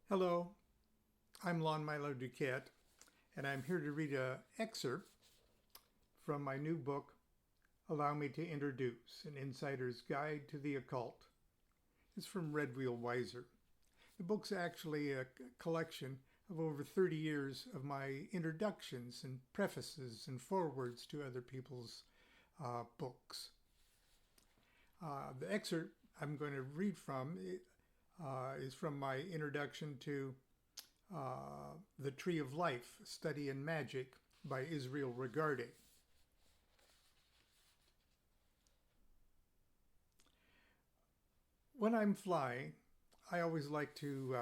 Hello, I'm Lon Milo DuQuette, and I'm here to read an excerpt from my new book, Allow Me to Introduce, An Insider's Guide to the Occult. It's from Red Wheel Weiser. The book's actually a collection of over 30 years of my introductions and prefaces and forewords to other people's books. The excerpt I'm going to read from is from my introduction to The Tree of Life, Study in Magic by Israel Regardie. When I'm flying, I always like to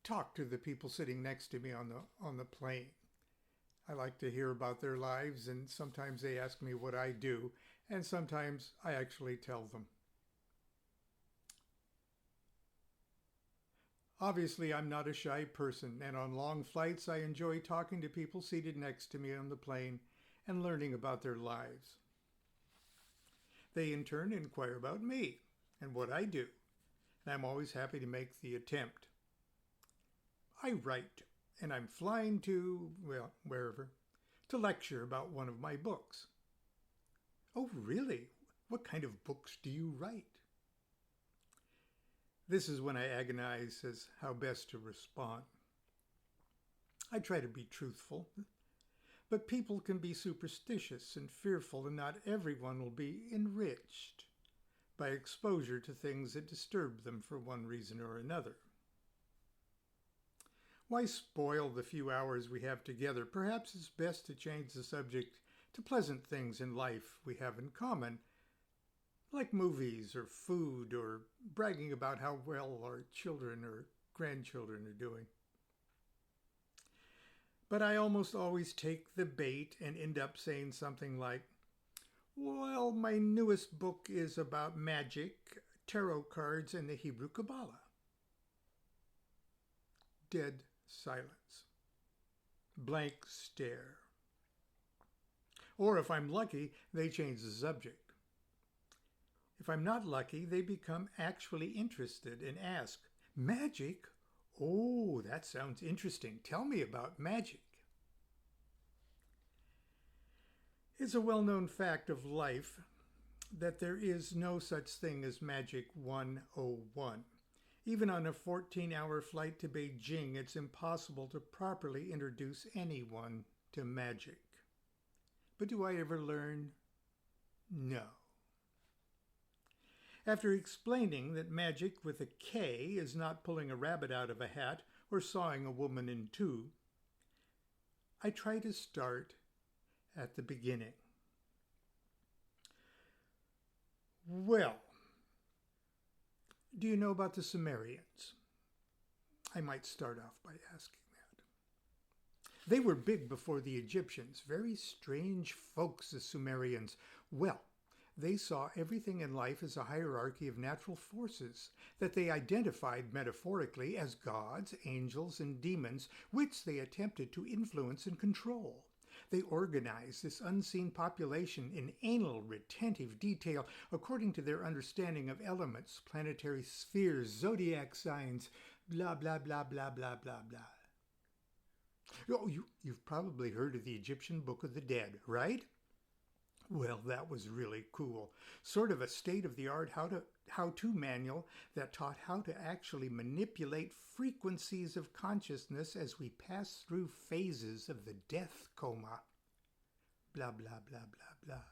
talk to the people sitting next to me on the plane. I like to hear about their lives, and sometimes they ask me what I do, and sometimes I actually tell them. Obviously, I'm not a shy person, and on long flights, I enjoy talking to people seated next to me on the plane and learning about their lives. They, in turn, inquire about me and what I do, and I'm always happy to make the attempt. I write, and I'm flying to, well, wherever, to lecture about one of my books. Oh, really? What kind of books do you write? This is when I agonize as how best to respond. I try to be truthful, but people can be superstitious and fearful, and not everyone will be enriched by exposure to things that disturb them for one reason or another. Why spoil the few hours we have together? Perhaps it's best to change the subject to pleasant things in life we have in common, like movies or food or bragging about how well our children or grandchildren are doing. But I almost always take the bait and end up saying something like, well, my newest book is about magic, tarot cards, and the Hebrew Kabbalah. Dead silence. Blank stare. Or if I'm lucky, they change the subject. If I'm not lucky, they become actually interested and ask, magic? Oh, that sounds interesting. Tell me about magic. It's a well-known fact of life that there is no such thing as Magic 101. Even on a 14-hour flight to Beijing, it's impossible to properly introduce anyone to magic. But do I ever learn? No. After explaining that magic with a K is not pulling a rabbit out of a hat or sawing a woman in two, I try to start at the beginning. Well, do you know about the Sumerians? I might start off by asking that. They were big before the Egyptians. Very strange folks, the Sumerians. Well, they saw everything in life as a hierarchy of natural forces that they identified metaphorically as gods, angels, and demons, which they attempted to influence and control. They organized this unseen population in anal retentive detail according to their understanding of elements, planetary spheres, zodiac signs, blah, blah, blah, blah, blah, blah, blah. Oh, you've probably heard of the Egyptian Book of the Dead, right? Well, that was really cool. Sort of a state-of-the-art how-to manual that taught how to actually manipulate frequencies of consciousness as we pass through phases of the death coma. Blah, blah, blah, blah, blah.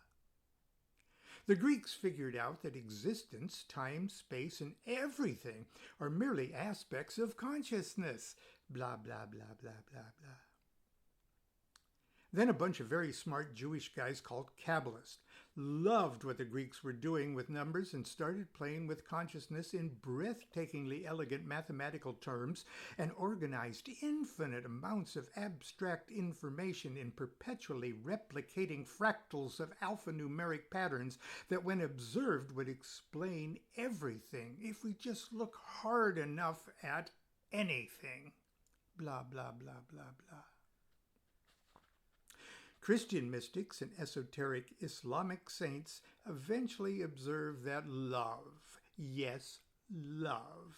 The Greeks figured out that existence, time, space, and everything are merely aspects of consciousness. Blah, blah, blah, blah, blah, blah. Then a bunch of very smart Jewish guys called Kabbalists loved what the Greeks were doing with numbers and started playing with consciousness in breathtakingly elegant mathematical terms and organized infinite amounts of abstract information in perpetually replicating fractals of alphanumeric patterns that when observed would explain everything if we just look hard enough at anything. Blah, blah, blah, blah, blah. Christian mystics and esoteric Islamic saints eventually observe that love, yes, love,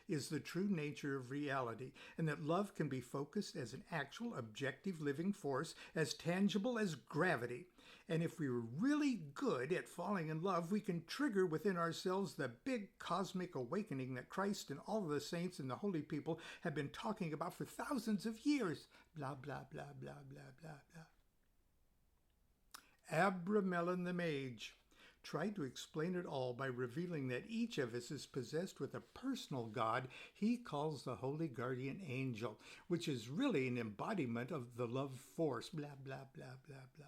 is the true nature of reality, and that love can be focused as an actual objective living force, as tangible as gravity. And if we were really good at falling in love, we can trigger within ourselves the big cosmic awakening that Christ and all of the saints and the holy people have been talking about for thousands of years. Blah, blah, blah, blah, blah, blah, blah. Abramelin the Mage tried to explain it all by revealing that each of us is possessed with a personal God he calls the Holy Guardian Angel, which is really an embodiment of the love force. Blah, blah, blah, blah, blah.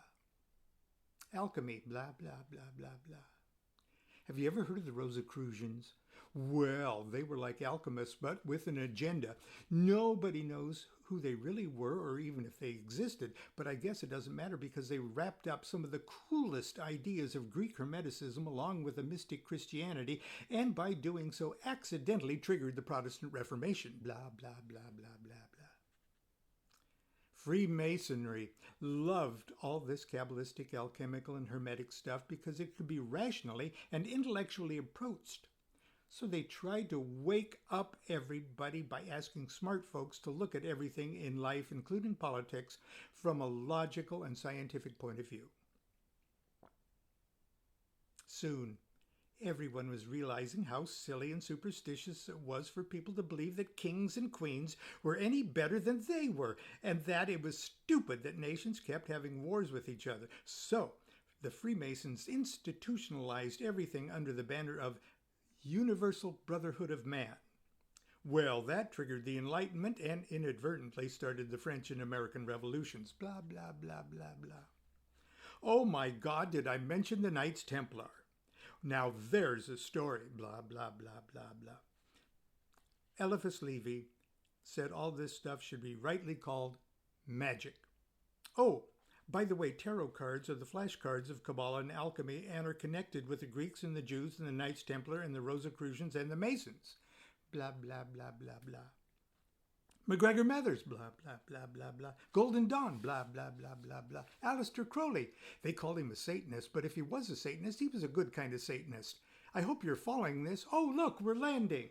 Alchemy. Blah, blah, blah, blah, blah. Have you ever heard of the Rosicrucians? Well, they were like alchemists, but with an agenda. Nobody knows who they really were or even if they existed, but I guess it doesn't matter because they wrapped up some of the coolest ideas of Greek Hermeticism along with the mystic Christianity, and by doing so accidentally triggered the Protestant Reformation. Blah, blah, blah, blah, blah, blah. Freemasonry loved all this Kabbalistic, alchemical, and Hermetic stuff because it could be rationally and intellectually approached. So they tried to wake up everybody by asking smart folks to look at everything in life, including politics, from a logical and scientific point of view. Soon, everyone was realizing how silly and superstitious it was for people to believe that kings and queens were any better than they were, and that it was stupid that nations kept having wars with each other. So, the Freemasons institutionalized everything under the banner of Universal Brotherhood of Man. Well, that triggered the Enlightenment and inadvertently started the French and American revolutions. Blah, blah, blah, blah, blah. Oh my God, did I mention the Knights Templar? Now there's a story. Blah, blah, blah, blah, blah. Eliphas Levi said all this stuff should be rightly called magic. Oh, by the way, tarot cards are the flashcards of Kabbalah and alchemy and are connected with the Greeks and the Jews and the Knights Templar and the Rosicrucians and the Masons. Blah, blah, blah, blah, blah. MacGregor Mathers, blah, blah, blah, blah, blah. Golden Dawn, blah, blah, blah, blah, blah. Aleister Crowley, they called him a Satanist, but if he was a Satanist, he was a good kind of Satanist. I hope you're following this. Oh, look, we're landing.